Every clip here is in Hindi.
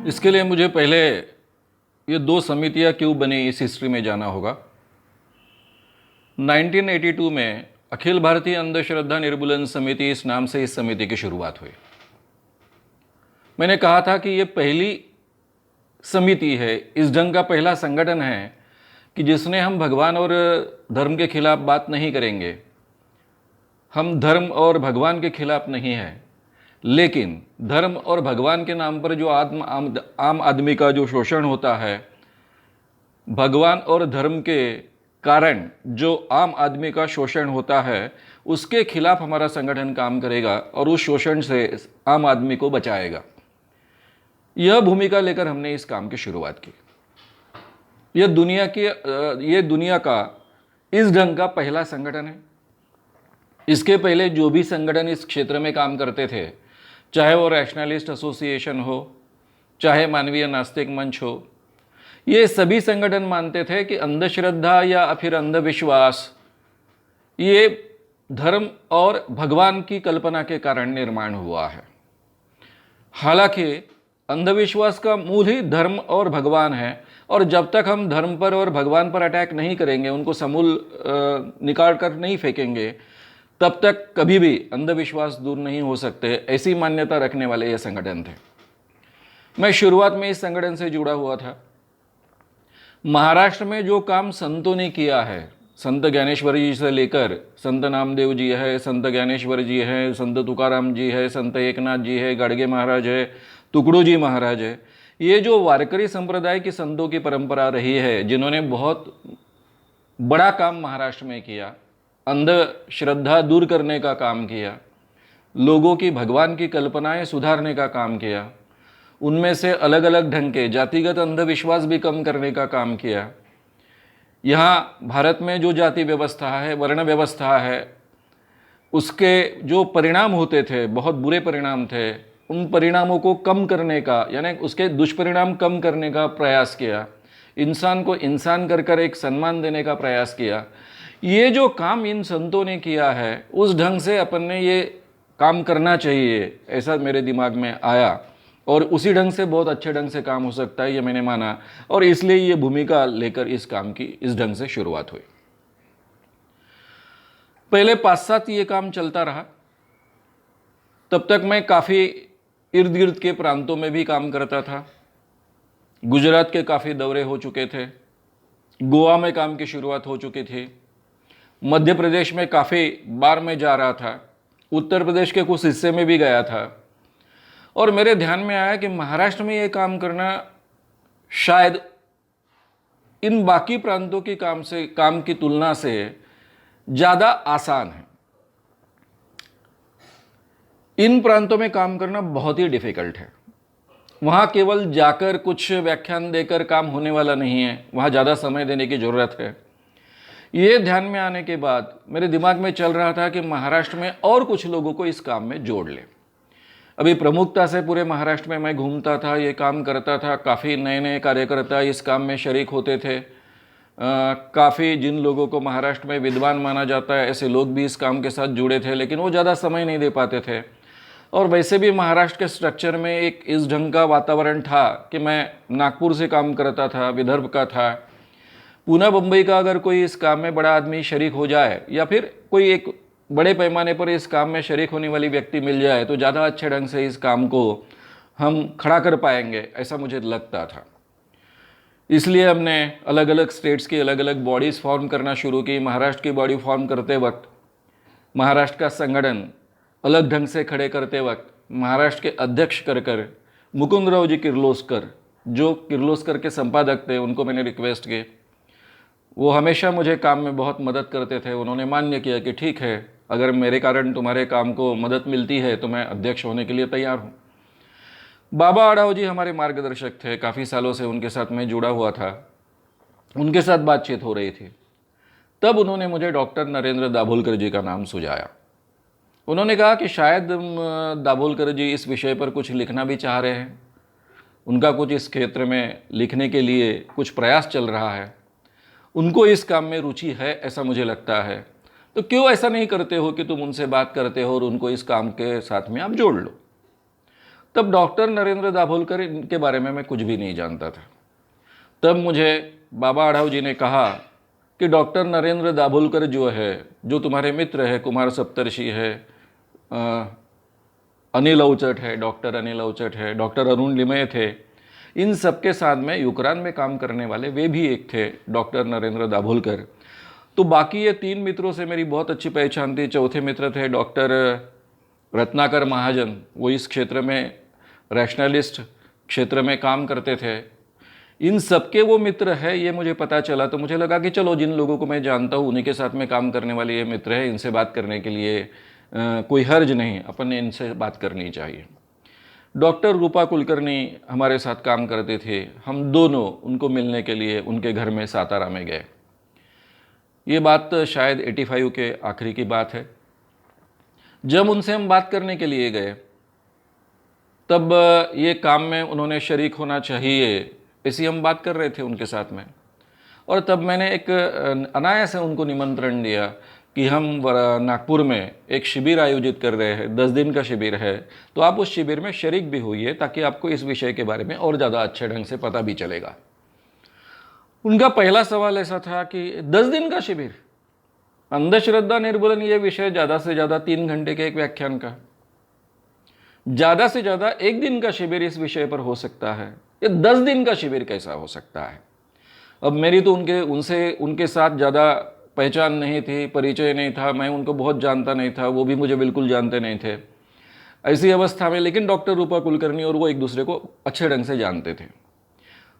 इसके लिए मुझे पहले ये दो समितियां क्यों बनी इस हिस्ट्री में जाना होगा। 1982 में अखिल भारतीय अंधश्रद्धा निर्मूलन समिति इस नाम से इस समिति की शुरुआत हुई। मैंने कहा था कि ये पहली समिति है, इस ढंग का पहला संगठन है कि जिसने हम भगवान और धर्म के खिलाफ बात नहीं करेंगे। हम धर्म और भगवान के खिलाफ नहीं है, लेकिन धर्म और भगवान के नाम पर जो आम आदमी का जो शोषण होता है, भगवान और धर्म के कारण जो आम आदमी का शोषण होता है, उसके खिलाफ हमारा संगठन काम करेगा और उस शोषण से आम आदमी को बचाएगा। यह भूमिका लेकर हमने इस काम की शुरुआत की। यह दुनिया का इस ढंग का पहला संगठन है। इसके पहले जो भी संगठन इस क्षेत्र में काम करते थे, चाहे वो रैशनलिस्ट एसोसिएशन हो, चाहे मानवीय नास्तिक मंच हो, ये सभी संगठन मानते थे कि अंधश्रद्धा या फिर अंधविश्वास ये धर्म और भगवान की कल्पना के कारण निर्माण हुआ है। हालांकि अंधविश्वास का मूल ही धर्म और भगवान है, और जब तक हम धर्म पर और भगवान पर अटैक नहीं करेंगे, उनको समूल निकाल कर नहीं फेंकेंगे, तब तक कभी भी अंधविश्वास दूर नहीं हो सकते। ऐसी मान्यता रखने वाले ये संगठन थे। मैं शुरुआत में इस संगठन से जुड़ा हुआ था। महाराष्ट्र में जो काम संतों ने किया है, संत ज्ञानेश्वर जी से लेकर संत नामदेव जी है, संत ज्ञानेश्वर जी है, संत तुकाराम जी है, संत एकनाथ जी है, गाडगे महाराज है, टुकड़ो जी महाराज है, ये जो वारकरी संप्रदाय की संतों की परंपरा रही है, जिन्होंने बहुत बड़ा काम महाराष्ट्र में किया, अंधश्रद्धा दूर करने का काम किया, लोगों की भगवान की कल्पनाएं सुधारने का काम किया, उनमें से अलग अलग ढंग के जातिगत अंधविश्वास भी कम करने का काम किया। यहाँ भारत में जो जाति व्यवस्था है, वर्ण व्यवस्था है, उसके जो परिणाम होते थे, बहुत बुरे परिणाम थे, उन परिणामों को कम करने का, यानी उसके दुष्परिणाम कम करने का प्रयास किया। इंसान को इंसान कर एक सम्मान देने का प्रयास किया। ये जो काम इन संतों ने किया है, उस ढंग से अपन ने ये काम करना चाहिए, ऐसा मेरे दिमाग में आया, और उसी ढंग से बहुत अच्छे ढंग से काम हो सकता है, ये मैंने माना, और इसलिए ये भूमिका लेकर इस काम की इस ढंग से शुरुआत हुई। पहले 5-7 ये काम चलता रहा। तब तक मैं काफ़ी इर्द गिर्द के प्रांतों में भी काम करता था। गुजरात के काफ़ी दौरे हो चुके थे, गोवा में काम की शुरुआत हो चुकी थी, मध्य प्रदेश में काफ़ी बार मैं जा रहा था, उत्तर प्रदेश के कुछ हिस्से में भी गया था, और मेरे ध्यान में आया कि महाराष्ट्र में ये काम करना शायद इन बाकी प्रांतों की काम की तुलना से ज़्यादा आसान है। इन प्रांतों में काम करना बहुत ही डिफ़िकल्ट है। वहाँ केवल जाकर कुछ व्याख्यान देकर काम होने वाला नहीं है, वहाँ ज़्यादा समय देने की ज़रूरत है। ये ध्यान में आने के बाद मेरे दिमाग में चल रहा था कि महाराष्ट्र में और कुछ लोगों को इस काम में जोड़ ले। अभी प्रमुखता से पूरे महाराष्ट्र में मैं घूमता था, ये काम करता था, काफ़ी नए नए कार्यकर्ता इस काम में शरीक होते थे। काफ़ी जिन लोगों को महाराष्ट्र में विद्वान माना जाता है, ऐसे लोग भी इस काम के साथ जुड़े थे, लेकिन वो ज़्यादा समय नहीं दे पाते थे। और वैसे भी महाराष्ट्र के स्ट्रक्चर में एक इस ढंग का वातावरण था कि मैं नागपुर से काम करता था, विदर्भ का था, पूना बम्बई का अगर कोई इस काम में बड़ा आदमी शरीक हो जाए, या फिर कोई एक बड़े पैमाने पर इस काम में शरीक होने वाली व्यक्ति मिल जाए, तो ज़्यादा अच्छे ढंग से इस काम को हम खड़ा कर पाएंगे, ऐसा मुझे लगता था। इसलिए हमने अलग अलग स्टेट्स की अलग अलग बॉडीज़ फॉर्म करना शुरू की। महाराष्ट्र की बॉडी फॉर्म करते वक्त, महाराष्ट्र का संगठन अलग ढंग से खड़े करते वक्त, महाराष्ट्र के अध्यक्ष कर मुकुंदराव जी किर्लोस्कर, जो किर्लोस्कर के संपादक थे, उनको मैंने रिक्वेस्ट की। वो हमेशा मुझे काम में बहुत मदद करते थे। उन्होंने मान्य किया कि ठीक है, अगर मेरे कारण तुम्हारे काम को मदद मिलती है तो मैं अध्यक्ष होने के लिए तैयार हूँ। बाबा आड़ाव जी हमारे मार्गदर्शक थे, काफ़ी सालों से उनके साथ मैं जुड़ा हुआ था, उनके साथ बातचीत हो रही थी। तब उन्होंने मुझे डॉक्टर नरेंद्र दाभोलकर जी का नाम सुझाया। उन्होंने कहा कि शायद दाभोलकर जी इस विषय पर कुछ लिखना भी चाह रहे हैं, उनका कुछ इस क्षेत्र में लिखने के लिए कुछ प्रयास चल रहा है, उनको इस काम में रुचि है, ऐसा मुझे लगता है। तो क्यों ऐसा नहीं करते हो कि तुम उनसे बात करते हो और उनको इस काम के साथ में आप जोड़ लो। तब डॉक्टर नरेंद्र दाभोलकर इनके बारे में मैं कुछ भी नहीं जानता था। तब मुझे बाबा आढाव जी ने कहा कि डॉक्टर नरेंद्र दाभोलकर जो है, जो तुम्हारे मित्र है, कुमार सप्तर्षि है, अनिल अवचट है, डॉक्टर अनिल अवचट है, डॉक्टर अरुण लिमये थे, इन सबके साथ में यूक्रेन में काम करने वाले वे भी एक थे, डॉक्टर नरेंद्र दाभोलकर। तो बाकी ये 3 मित्रों से मेरी बहुत अच्छी पहचान थी। चौथे मित्र थे डॉक्टर रत्नाकर महाजन, वो इस क्षेत्र में रैशनलिस्ट क्षेत्र में काम करते थे। इन सबके वो मित्र है ये मुझे पता चला, तो मुझे लगा कि चलो जिन लोगों को मैं जानता हूँ उन्हीं के साथ में काम करने वाले ये मित्र है, इनसे बात करने के लिए कोई हर्ज नहीं, अपन ने इनसे बात करनी चाहिए। डॉक्टर रूपा कुलकर्णी हमारे साथ काम करते थे, हम दोनों उनको मिलने के लिए उनके घर में सातारा में गए। ये बात शायद 85 के आखिरी की बात है। जब उनसे हम बात करने के लिए गए तब ये काम में उन्होंने शरीक होना चाहिए, ऐसी हम बात कर रहे थे उनके साथ में। और तब मैंने एक अनायास है उनको निमंत्रण दिया कि हम नागपुर में एक शिविर आयोजित कर रहे हैं, 10 दिन का शिविर है, तो आप उस शिविर में शरीक भी होइए ताकि आपको इस विषय के बारे में और ज़्यादा अच्छे ढंग से पता भी चलेगा। उनका पहला सवाल ऐसा था कि 10 दिन का शिविर, अंधश्रद्धा निर्मूलन ये विषय ज़्यादा से ज़्यादा 3 घंटे के एक व्याख्यान का, ज़्यादा से ज़्यादा 1 दिन का शिविर इस विषय पर हो सकता है, ये 10 दिन का शिविर कैसा हो सकता है। अब मेरी तो उनके साथ ज़्यादा पहचान नहीं थी, परिचय नहीं था, मैं उनको बहुत जानता नहीं था, वो भी मुझे बिल्कुल जानते नहीं थे। ऐसी अवस्था में लेकिन डॉक्टर रूपा कुलकर्णी और वो एक दूसरे को अच्छे ढंग से जानते थे।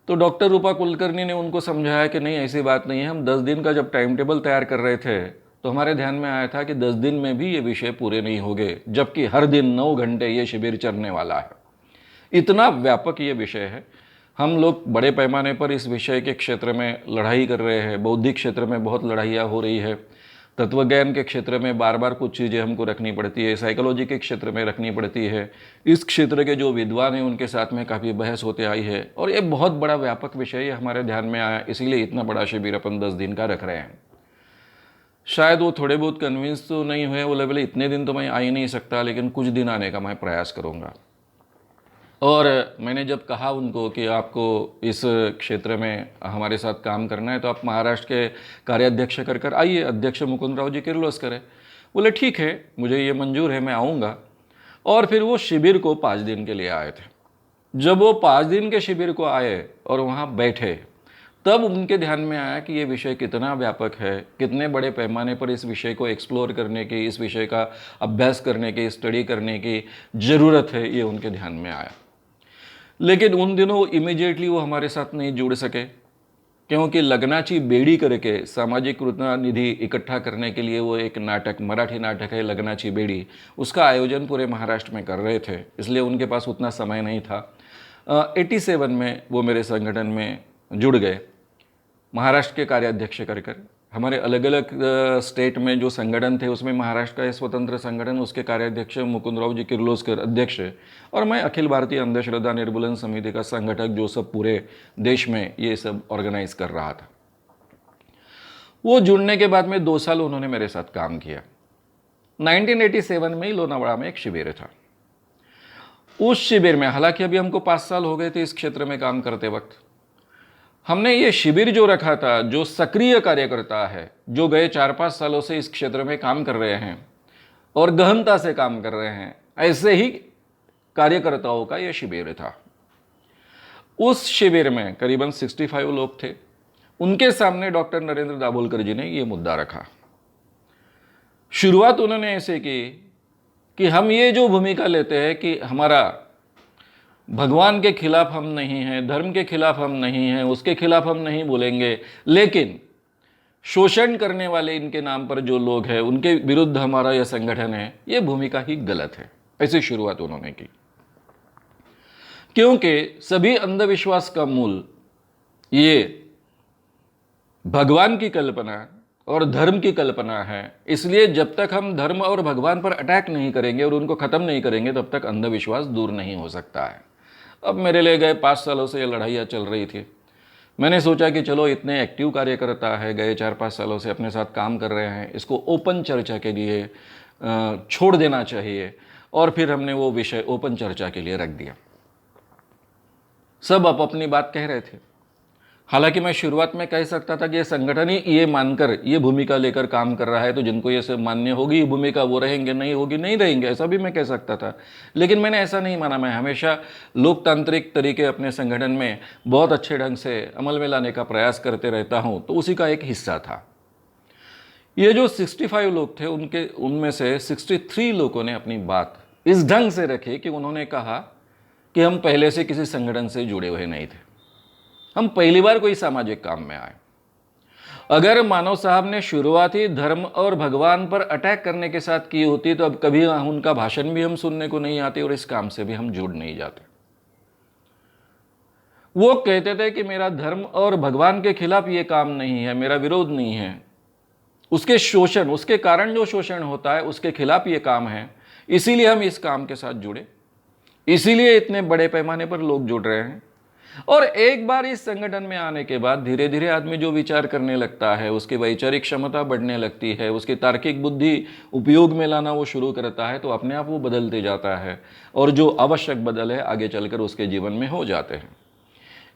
तो डॉक्टर रूपा कुलकर्णी ने उनको समझाया कि नहीं ऐसी बात नहीं है। हम 10 दिन का जब टाइम टेबल तैयार कर रहे थे तो हमारे ध्यान में आया था कि 10 दिन में भी ये विषय पूरे नहीं होंगे, जबकि हर दिन 9 घंटे ये शिविर चलने वाला है। इतना व्यापक ये विषय है। हम लोग बड़े पैमाने पर इस विषय के क्षेत्र में लड़ाई कर रहे हैं। बौद्धिक क्षेत्र में बहुत लड़ाइयाँ हो रही है, तत्वज्ञान के क्षेत्र में बार बार कुछ चीज़ें हमको रखनी पड़ती है, साइकोलॉजी के क्षेत्र में रखनी पड़ती है। इस क्षेत्र के जो विद्वान हैं उनके साथ में काफ़ी बहस होते आई है और ये बहुत बड़ा व्यापक विषय ये हमारे ध्यान में आया, इसीलिए इतना बड़ा शिविर अपन 10 दिन का रख रहे हैं। शायद वो थोड़े बहुत कन्विंस तो नहीं हुए, वो बोले इतने दिन तो मैं आ ही नहीं सकता, लेकिन कुछ दिन आने का मैं प्रयास करूँगा। और मैंने जब कहा उनको कि आपको इस क्षेत्र में हमारे साथ काम करना है तो आप महाराष्ट्र के कार्याध्यक्ष कर आइए, अध्यक्ष मुकुंदराव जी किर्लोस्कर है। बोले ठीक है, मुझे ये मंजूर है, मैं आऊँगा। और फिर वो शिविर को 5 दिन के लिए आए थे। जब वो 5 दिन के शिविर को आए और वहाँ बैठे तब उनके ध्यान में आया कि ये विषय कितना व्यापक है, कितने बड़े पैमाने पर इस विषय को एक्सप्लोर करने की, इस विषय का अभ्यास करने की, स्टडी करने की ज़रूरत है, ये उनके ध्यान में आया। लेकिन उन दिनों इमीडिएटली वो हमारे साथ नहीं जुड़ सके, क्योंकि लग्नाची बेड़ी करके सामाजिक कृतना निधि इकट्ठा करने के लिए वो एक नाटक, मराठी नाटक है लग्नाची बेड़ी, उसका आयोजन पूरे महाराष्ट्र में कर रहे थे, इसलिए उनके पास उतना समय नहीं था। 87 में वो मेरे संगठन में जुड़ गए, महाराष्ट्र के कार्याध्यक्ष कर हमारे अलग अलग स्टेट में जो संगठन थे उसमें महाराष्ट्र का स्वतंत्र संगठन, उसके कार्याध्यक्ष मुकुंदराव जी किर्लोस्कर अध्यक्ष, और मैं अखिल भारतीय अंधश्रद्धा निर्मूलन समिति का संगठक, जो सब पूरे देश में ये सब ऑर्गेनाइज कर रहा था। वो जुड़ने के बाद में 2 साल उन्होंने मेरे साथ काम किया। 1987 में ही लोनावाड़ा में एक शिविर था। उस शिविर में, हालांकि अभी हमको 5 साल हो गए थे इस क्षेत्र में काम करते वक्त, हमने ये शिविर जो रखा था, जो सक्रिय कार्यकर्ता है, जो गए 4-5 सालों से इस क्षेत्र में काम कर रहे हैं और गहनता से काम कर रहे हैं, ऐसे ही कार्यकर्ताओं का ये शिविर था। उस शिविर में करीबन 65 लोग थे। उनके सामने डॉक्टर नरेंद्र दाभोलकर जी ने ये मुद्दा रखा। शुरुआत उन्होंने ऐसे की कि हम ये जो भूमिका लेते हैं कि हमारा भगवान के खिलाफ हम नहीं हैं, धर्म के खिलाफ हम नहीं हैं, उसके खिलाफ हम नहीं बोलेंगे, लेकिन शोषण करने वाले इनके नाम पर जो लोग हैं उनके विरुद्ध हमारा यह संगठन है, ये भूमिका ही गलत है। ऐसी शुरुआत उन्होंने की, क्योंकि सभी अंधविश्वास का मूल ये भगवान की कल्पना और धर्म की कल्पना है। इसलिए जब तक हम धर्म और भगवान पर अटैक नहीं करेंगे और उनको ख़त्म नहीं करेंगे तब तक अंधविश्वास दूर नहीं हो सकता है। अब मेरे लिए गए 5 सालों से ये लड़ाइयाँ चल रही थी। मैंने सोचा कि चलो इतने एक्टिव कार्यकर्ता है, गए 4-5 सालों से अपने साथ काम कर रहे हैं, इसको ओपन चर्चा के लिए छोड़ देना चाहिए और फिर हमने वो विषय ओपन चर्चा के लिए रख दिया। सब अपनी बात कह रहे थे। हालांकि मैं शुरुआत में कह सकता था कि ये संगठन ही ये मानकर ये भूमिका लेकर काम कर रहा है, तो जिनको ये सब मान्य होगी ये भूमिका वो रहेंगे, नहीं होगी नहीं रहेंगे, ऐसा भी मैं कह सकता था। लेकिन मैंने ऐसा नहीं माना। मैं हमेशा लोकतांत्रिक तरीके अपने संगठन में बहुत अच्छे ढंग से अमल में लाने का प्रयास करते रहता हूँ, तो उसी का एक हिस्सा था। ये जो 65 लोग थे उनमें से 63 लोगों ने अपनी बात इस ढंग से रखी कि उन्होंने कहा कि हम पहले से किसी संगठन से जुड़े हुए नहीं थे, हम पहली बार कोई सामाजिक काम में आए। अगर मानव साहब ने शुरुआती धर्म और भगवान पर अटैक करने के साथ की होती तो अब कभी उनका भाषण भी हम सुनने को नहीं आते और इस काम से भी हम जुड़ नहीं जाते। वो कहते थे कि मेरा धर्म और भगवान के खिलाफ ये काम नहीं है, मेरा विरोध नहीं है, उसके शोषण, उसके कारण जो शोषण होता है उसके खिलाफ ये काम है, इसीलिए हम इस काम के साथ जुड़े, इसीलिए इतने बड़े पैमाने पर लोग जुड़ रहे हैं। और एक बार इस संगठन में आने के बाद धीरे धीरे आदमी जो विचार करने लगता है, उसकी वैचारिक क्षमता बढ़ने लगती है, उसकी तार्किक बुद्धि उपयोग में लाना वो शुरू करता है, तो अपने आप वो बदलते जाता है और जो आवश्यक बदल है आगे चलकर उसके जीवन में हो जाते हैं।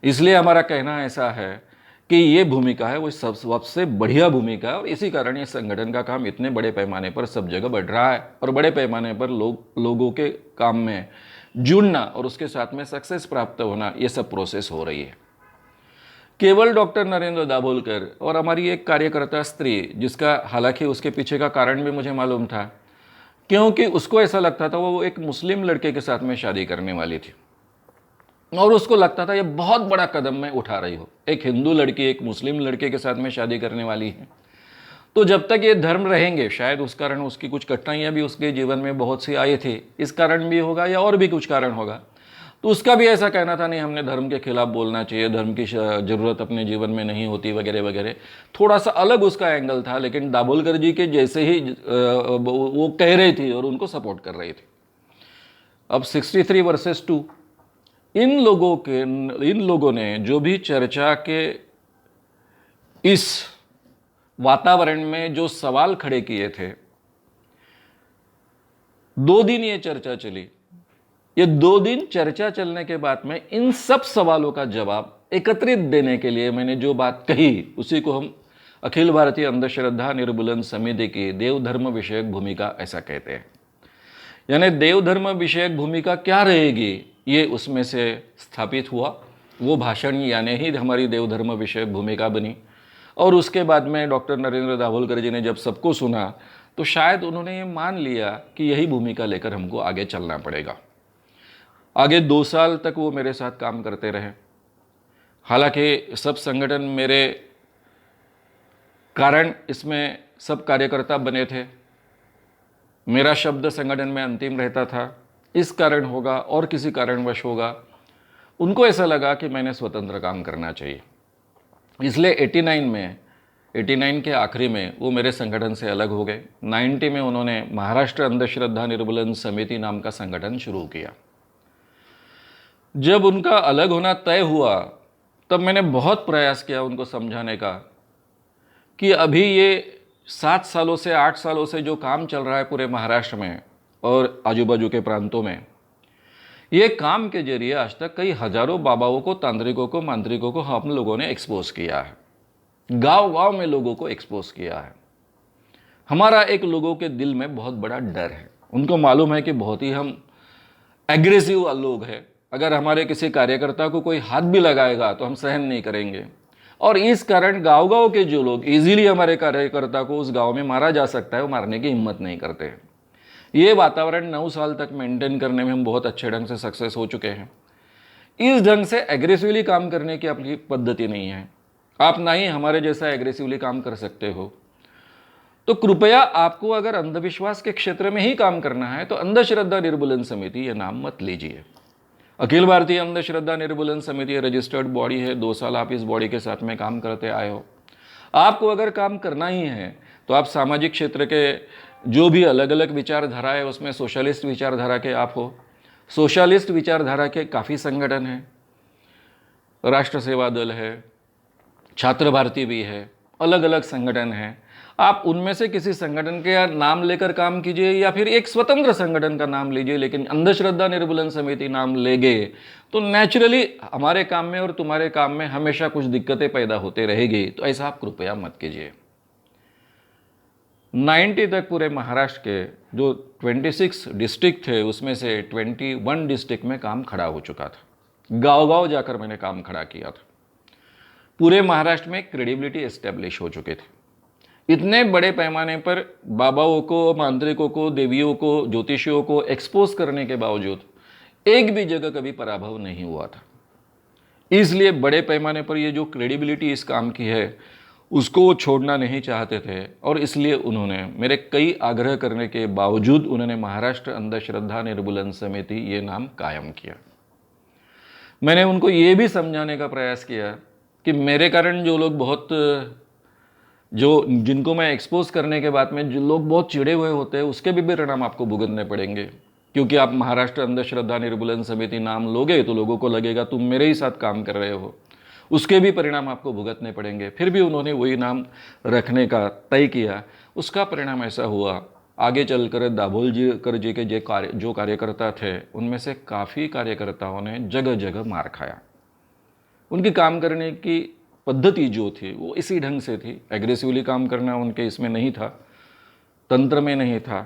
इसलिए हमारा कहना ऐसा है कि ये भूमिका है वो सबसे बढ़िया भूमिका है और इसी कारण ये संगठन का काम इतने बड़े पैमाने पर सब जगह बढ़ रहा है और बड़े पैमाने पर लोगों के काम में जुड़ना और उसके साथ में सक्सेस प्राप्त होना, ये सब प्रोसेस हो रही है। केवल डॉक्टर नरेंद्र दाभोलकर और हमारी एक कार्यकर्ता स्त्री, जिसका हालांकि उसके पीछे का कारण भी मुझे मालूम था, क्योंकि उसको ऐसा लगता था वो एक मुस्लिम लड़के के साथ में शादी करने वाली थी और उसको लगता था ये बहुत बड़ा कदम मैं उठा रही हूँ, एक हिंदू लड़की एक मुस्लिम लड़के के साथ में शादी करने वाली है, तो जब तक ये धर्म रहेंगे, शायद उस कारण उसकी कुछ कठिनाइयाँ भी उसके जीवन में बहुत सी आई थी, इस कारण भी होगा या और भी कुछ कारण होगा, तो उसका भी ऐसा कहना था नहीं हमने धर्म के खिलाफ बोलना चाहिए, धर्म की ज़रूरत अपने जीवन में नहीं होती वगैरह वगैरह। थोड़ा सा अलग उसका एंगल था, लेकिन दाभोलकर जी के जैसे ही वो कह रही थी और उनको सपोर्ट कर रही थी। अब 63 वर्सेस 2, इन लोगों ने जो भी चर्चा के इस वातावरण में जो सवाल खड़े किए थे, 2 दिन ये चर्चा चली। ये 2 दिन चर्चा चलने के बाद में इन सब सवालों का जवाब एकत्रित देने के लिए मैंने जो बात कही, उसी को हम अखिल भारतीय अंधश्रद्धा निर्मूलन समिति की देवधर्म विषयक भूमिका ऐसा कहते हैं। यानी देवधर्म विषयक भूमिका क्या रहेगी, ये उसमें से स्थापित हुआ। वो भाषण यानी ही हमारी देवधर्म विषयक भूमिका बनी। और उसके बाद में डॉक्टर नरेंद्र दाभोलकर जी ने जब सबको सुना तो शायद उन्होंने ये मान लिया कि यही भूमिका लेकर हमको आगे चलना पड़ेगा। आगे 2 साल तक वो मेरे साथ काम करते रहे। हालांकि सब संगठन मेरे कारण इसमें सब कार्यकर्ता बने थे, मेरा शब्द संगठन में अंतिम रहता था। इस कारण होगा और किसी कारणवश होगा, उनको ऐसा लगा कि मैंने स्वतंत्र काम करना चाहिए, इसलिए 89 के आखिरी में वो मेरे संगठन से अलग हो गए। 90 में उन्होंने महाराष्ट्र अंधश्रद्धा निर्मूलन समिति नाम का संगठन शुरू किया। जब उनका अलग होना तय हुआ तब मैंने बहुत प्रयास किया उनको समझाने का कि अभी ये 7 सालों से 8 सालों से जो काम चल रहा है पूरे महाराष्ट्र में और आजू बाजू के प्रांतों में, ये काम के जरिए आज तक कई हजारों बाबाओं को, तांत्रिकों को, मांत्रिकों को हम लोगों ने एक्सपोज किया है। गांव-गांव में लोगों को एक्सपोज किया है। हमारा एक लोगों के दिल में बहुत बड़ा डर है, उनको मालूम है कि बहुत ही हम एग्रेसिव लोग हैं, अगर हमारे किसी कार्यकर्ता को कोई हाथ भी लगाएगा तो हम सहन नहीं करेंगे। और इस कारण गांव-गांव के जो लोग इजीली हमारे कार्यकर्ता को उस गांव में मारा जा सकता है, वो मारने की हिम्मत नहीं करते। ये वातावरण 9 साल तक मेंटेन करने में हम बहुत अच्छे ढंग से सक्सेस हो चुके हैं। इस ढंग से एग्रेसिवली काम करने की अपनी पद्धति नहीं है। आप ना ही हमारे जैसा एग्रेसिवली काम कर सकते हो। तो कृपया आपको अगर अंधविश्वास के क्षेत्र में ही काम करना है तो अंधश्रद्धा निर्मूलन समिति ये नाम मत लीजिए। अखिल भारतीय अंधश्रद्धा निर्मूलन समिति रजिस्टर्ड बॉडी है। 2 साल आप इस बॉडी के साथ में काम करते आए हो। आपको अगर काम करना ही है तो आप सामाजिक क्षेत्र के जो भी अलग अलग विचारधारा है उसमें सोशलिस्ट विचारधारा के आप हो। सोशलिस्ट विचारधारा के काफ़ी संगठन हैं, राष्ट्र सेवा दल है, छात्र भारती भी है, अलग अलग संगठन हैं। आप उनमें से किसी संगठन के नाम लेकर काम कीजिए या फिर एक स्वतंत्र संगठन का नाम लीजिए, लेकिन अंधश्रद्धा निर्मूलन समिति नाम ले गए तो नेचुरली हमारे काम में और तुम्हारे काम में हमेशा कुछ दिक्कतें पैदा होते रहेगी। तो ऐसा आप कृपया मत कीजिए। 90 तक पूरे महाराष्ट्र के जो 26 डिस्ट्रिक्ट थे उसमें से 21 डिस्ट्रिक्ट में काम खड़ा हो चुका था। गांव-गांव जाकर मैंने काम खड़ा किया था। पूरे महाराष्ट्र में क्रेडिबिलिटी एस्टेब्लिश हो चुके थे। इतने बड़े पैमाने पर बाबाओं को, मांत्रिकों को, देवियों को, ज्योतिषियों को एक्सपोज करने के बावजूद एक भी जगह कभी पराभव नहीं हुआ था। इसलिए बड़े पैमाने पर ये जो क्रेडिबिलिटी इस काम की है उसको वो छोड़ना नहीं चाहते थे, और इसलिए उन्होंने मेरे कई आग्रह करने के बावजूद उन्होंने महाराष्ट्र अंधश्रद्धा निर्मूलन समिति ये नाम कायम किया। मैंने उनको ये भी समझाने का प्रयास किया कि मेरे कारण जो लोग जिनको मैं एक्सपोज करने के बाद में जो लोग बहुत चिड़े हुए होते हैं उसके भी परिणाम आपको भुगतने पड़ेंगे, क्योंकि आप महाराष्ट्र अंधश्रद्धा निर्मूलन समिति नाम लोगे तो लोगों को लगेगा तुम मेरे ही साथ काम कर रहे हो, उसके भी परिणाम आपको भुगतने पड़ेंगे। फिर भी उन्होंने वही नाम रखने का तय किया। उसका परिणाम ऐसा हुआ, आगे चलकर दाभोलकर जी के जो कार्यकर्ता थे उनमें से काफ़ी कार्यकर्ताओं ने जगह जगह मार खाया। उनकी काम करने की पद्धति जो थी वो इसी ढंग से थी। एग्रेसिवली काम करना उनके इसमें नहीं था, तंत्र में नहीं था।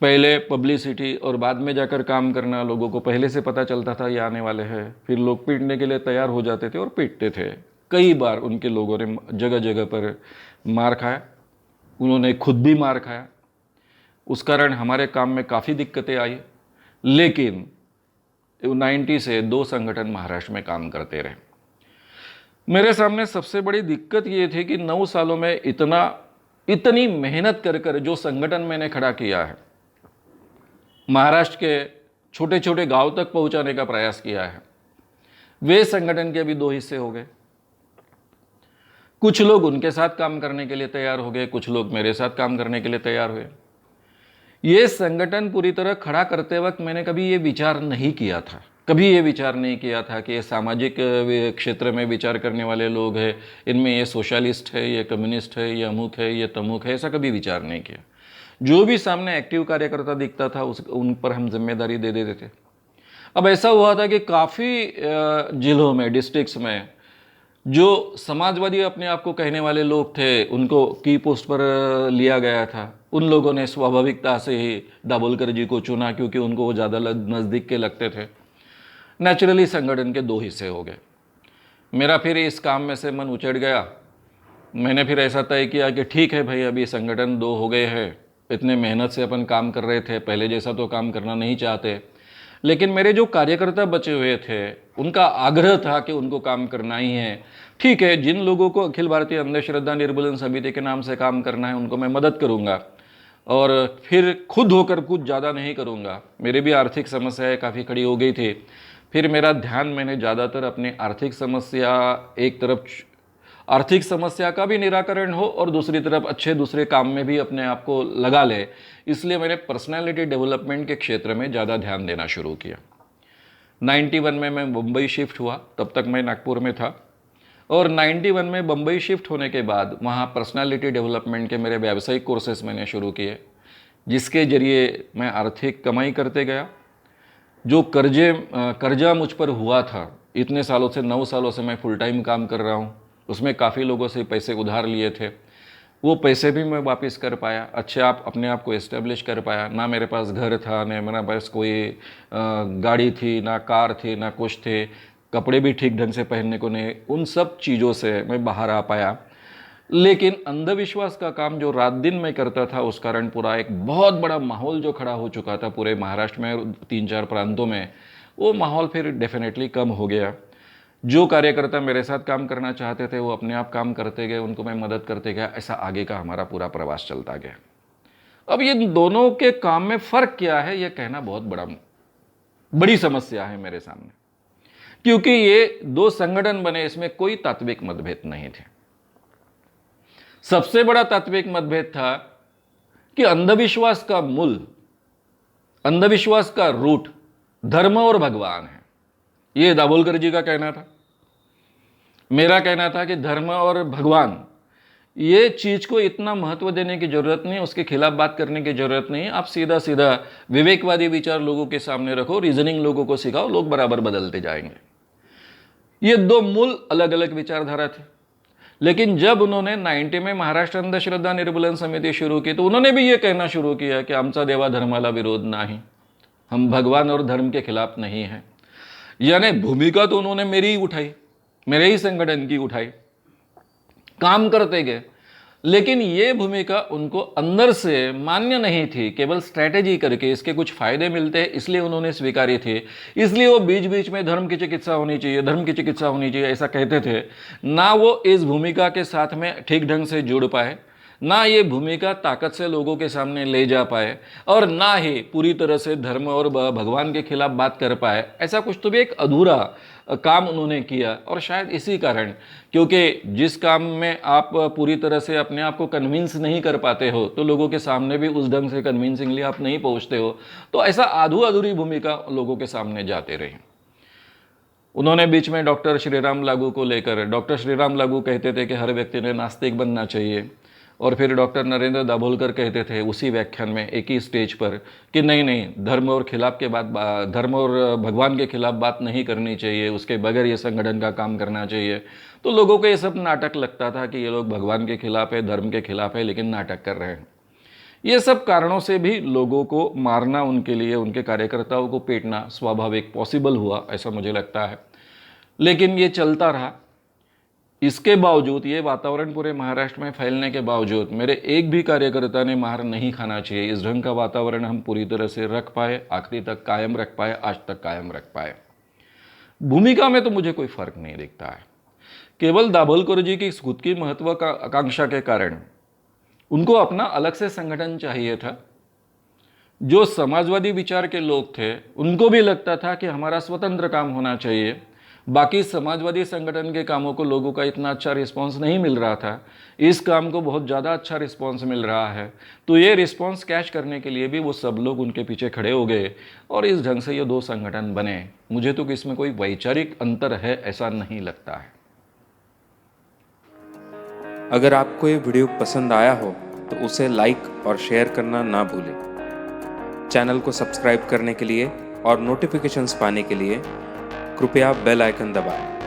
पहले पब्लिसिटी और बाद में जाकर काम करना, लोगों को पहले से पता चलता था ये आने वाले हैं, फिर लोग पीटने के लिए तैयार हो जाते थे और पीटते थे। कई बार उनके लोगों ने जगह जगह पर मार खाया, उन्होंने खुद भी मार खाया। उस कारण हमारे काम में काफ़ी दिक्कतें आई, लेकिन 90 से 2 संगठन महाराष्ट्र में काम करते रहे। मेरे सामने सबसे बड़ी दिक्कत ये थी कि 9 सालों में इतनी मेहनत कर जो संगठन मैंने खड़ा किया है, महाराष्ट्र के छोटे छोटे गांव तक पहुंचाने का प्रयास किया है, वे संगठन के अभी 2 हिस्से हो गए। कुछ लोग उनके साथ काम करने के लिए तैयार हो गए, कुछ लोग मेरे साथ काम करने के लिए तैयार हुए। ये संगठन पूरी तरह खड़ा करते वक्त मैंने कभी ये विचार नहीं किया था कि ये सामाजिक क्षेत्र में विचार करने वाले लोग हैं, इनमें ये सोशलिस्ट है, ये कम्युनिस्ट है, ये अमुक है, ये तमुक है, ऐसा कभी विचार नहीं किया। जो भी सामने एक्टिव कार्यकर्ता दिखता था उन पर हम जिम्मेदारी दे देते थे। अब ऐसा हुआ था कि काफ़ी जिलों में, डिस्ट्रिक्ट्स में जो समाजवादी अपने आप को कहने वाले लोग थे उनको की पोस्ट पर लिया गया था। उन लोगों ने स्वाभाविकता से ही दाभोलकर जी को चुना, क्योंकि उनको वो ज़्यादा नज़दीक के लगते थे। नेचुरली संगठन के 2 हिस्से हो गए। मेरा फिर इस काम में से मन उचट गया। मैंने फिर ऐसा तय किया कि ठीक है भाई, अभी संगठन 2 हो गए हैं, इतने मेहनत से अपन काम कर रहे थे, पहले जैसा तो काम करना नहीं चाहते, लेकिन मेरे जो कार्यकर्ता बचे हुए थे उनका आग्रह था कि उनको काम करना ही है। ठीक है, जिन लोगों को अखिल भारतीय अंधश्रद्धा निर्मूलन समिति के नाम से काम करना है उनको मैं मदद करूंगा, और फिर खुद होकर कुछ ज़्यादा नहीं करूंगा। मेरी भी आर्थिक समस्याएं काफ़ी खड़ी हो गई थी। फिर मेरा ध्यान मैंने ज़्यादातर अपने आर्थिक समस्या का भी निराकरण हो और दूसरी तरफ अच्छे दूसरे काम में भी अपने आप को लगा ले, इसलिए मैंने पर्सनालिटी डेवलपमेंट के क्षेत्र में ज़्यादा ध्यान देना शुरू किया। 91 में मैं मुंबई शिफ्ट हुआ, तब तक मैं नागपुर में था, और 91 में मुंबई शिफ्ट होने के बाद वहाँ पर्सनालिटी डेवलपमेंट के मेरे व्यावसायिक कोर्सेस मैंने शुरू किए, जिसके जरिए मैं आर्थिक कमाई करते गया। जो कर्जा मुझ पर हुआ था इतने सालों से, 9 सालों से मैं फुल टाइम काम कर रहा हूँ, उसमें काफ़ी लोगों से पैसे उधार लिए थे, वो पैसे भी मैं वापस कर पाया, अपने आप को एस्टेब्लिश कर पाया। ना मेरे पास घर था, ना मेरे पास कोई गाड़ी थी, ना कार थी, ना कुछ थे, कपड़े भी ठीक ढंग से पहनने को नहीं। उन सब चीज़ों से मैं बाहर आ पाया। लेकिन अंधविश्वास का काम जो रात दिन मैं करता था, उस कारण पूरा एक बहुत बड़ा माहौल जो खड़ा हो चुका था पूरे महाराष्ट्र में 3-4 प्रांतों में, वो माहौल फिर डेफिनेटली कम हो गया। जो कार्यकर्ता मेरे साथ काम करना चाहते थे वो अपने आप काम करते गए, उनको मैं मदद करते गया। ऐसा आगे का हमारा पूरा प्रवास चलता गया। अब ये दोनों के काम में फ़र्क क्या है, ये कहना बहुत बड़ी समस्या है मेरे सामने, क्योंकि ये 2 संगठन बने, इसमें कोई तात्विक मतभेद नहीं थे। सबसे बड़ा तात्विक मतभेद था कि अंधविश्वास का मूल, अंधविश्वास का रूट धर्म और भगवान है। ये दाभोलकर जी का कहना था। मेरा कहना था कि धर्म और भगवान ये चीज़ को इतना महत्व देने की ज़रूरत नहीं, उसके खिलाफ बात करने की ज़रूरत नहीं। आप सीधा सीधा विवेकवादी विचार लोगों के सामने रखो, रीजनिंग लोगों को सिखाओ, लोग बराबर बदलते जाएंगे। ये दो मूल अलग अलग विचारधारा थे। लेकिन जब उन्होंने 90 में महाराष्ट्र अंधश्रद्धा निर्मूलन समिति शुरू की तो उन्होंने भी ये कहना शुरू किया कि आमचा देवा धर्माला विरोध नाही, हम भगवान और धर्म के खिलाफ नहीं हैं। यानी भूमिका तो उन्होंने मेरी ही उठाई, मेरे ही संगठन की उठाई, काम करते गए, लेकिन ये भूमिका उनको अंदर से मान्य नहीं थी। केवल स्ट्रैटेजी करके इसके कुछ फायदे मिलते हैं इसलिए उन्होंने स्वीकारी थी, इसलिए वो बीच बीच में धर्म की चिकित्सा होनी चाहिए, धर्म की चिकित्सा होनी चाहिए ऐसा कहते थे। ना वो इस भूमिका के साथ में ठीक ढंग से जुड़ पाए, ना ये भूमिका ताकत से लोगों के सामने ले जा पाए, और ना ही पूरी तरह से धर्म और भगवान के खिलाफ बात कर पाए। ऐसा कुछ तो भी एक अधूरा काम उन्होंने किया। और शायद इसी कारण, क्योंकि जिस काम में आप पूरी तरह से अपने आप को कन्विंस नहीं कर पाते हो तो लोगों के सामने भी उस ढंग से कन्विंसिंगली आप नहीं पहुंचते हो, तो ऐसा आधू अधूरी भूमिका लोगों के सामने जाते रही। उन्होंने बीच में डॉक्टर श्रीराम लागू को लेकर, डॉक्टर श्रीराम लागू कहते थे कि हर व्यक्ति ने नास्तिक बनना चाहिए, और फिर डॉक्टर नरेंद्र दाभोलकर कहते थे उसी व्याख्यान में एक ही स्टेज पर कि नहीं नहीं, धर्म और खिलाफ के बाद धर्म और भगवान के खिलाफ बात नहीं करनी चाहिए, उसके बगैर ये संगठन का काम करना चाहिए। तो लोगों को ये सब नाटक लगता था कि ये लोग भगवान के खिलाफ है, धर्म के खिलाफ है, लेकिन नाटक कर रहे हैं। ये सब कारणों से भी लोगों को मारना, उनके लिए उनके कार्यकर्ताओं को पीटना स्वाभाविक पॉसिबल हुआ, ऐसा मुझे लगता है। लेकिन ये चलता रहा। इसके बावजूद, ये वातावरण पूरे महाराष्ट्र में फैलने के बावजूद मेरे एक भी कार्यकर्ता ने मार नहीं खाना चाहिए, इस ढंग का वातावरण हम पूरी तरह से रख पाए, आखिरी तक कायम रख पाए, आज तक कायम रख पाए। भूमिका में तो मुझे कोई फर्क नहीं दिखता है। केवल दाभोलकर जी की खुद की महत्वाकांक्षा के कारण उनको अपना अलग से संगठन चाहिए था। जो समाजवादी विचार के लोग थे उनको भी लगता था कि हमारा स्वतंत्र काम होना चाहिए। बाकी समाजवादी संगठन के कामों को लोगों का इतना अच्छा रिस्पांस नहीं मिल रहा था, इस काम को बहुत ज़्यादा अच्छा रिस्पांस मिल रहा है। तो ये रिस्पांस कैच करने के लिए भी वो सब लोग उनके पीछे खड़े हो गए और इस ढंग से ये दो संगठन बने। मुझे तो इसमें कोई वैचारिक अंतर है ऐसा नहीं लगता है। अगर आपको ये वीडियो पसंद आया हो तो उसे लाइक और शेयर करना ना भूलें। चैनल को सब्सक्राइब करने के लिए और नोटिफिकेशंस पाने के लिए कृपया बेल आइकन दबाएं।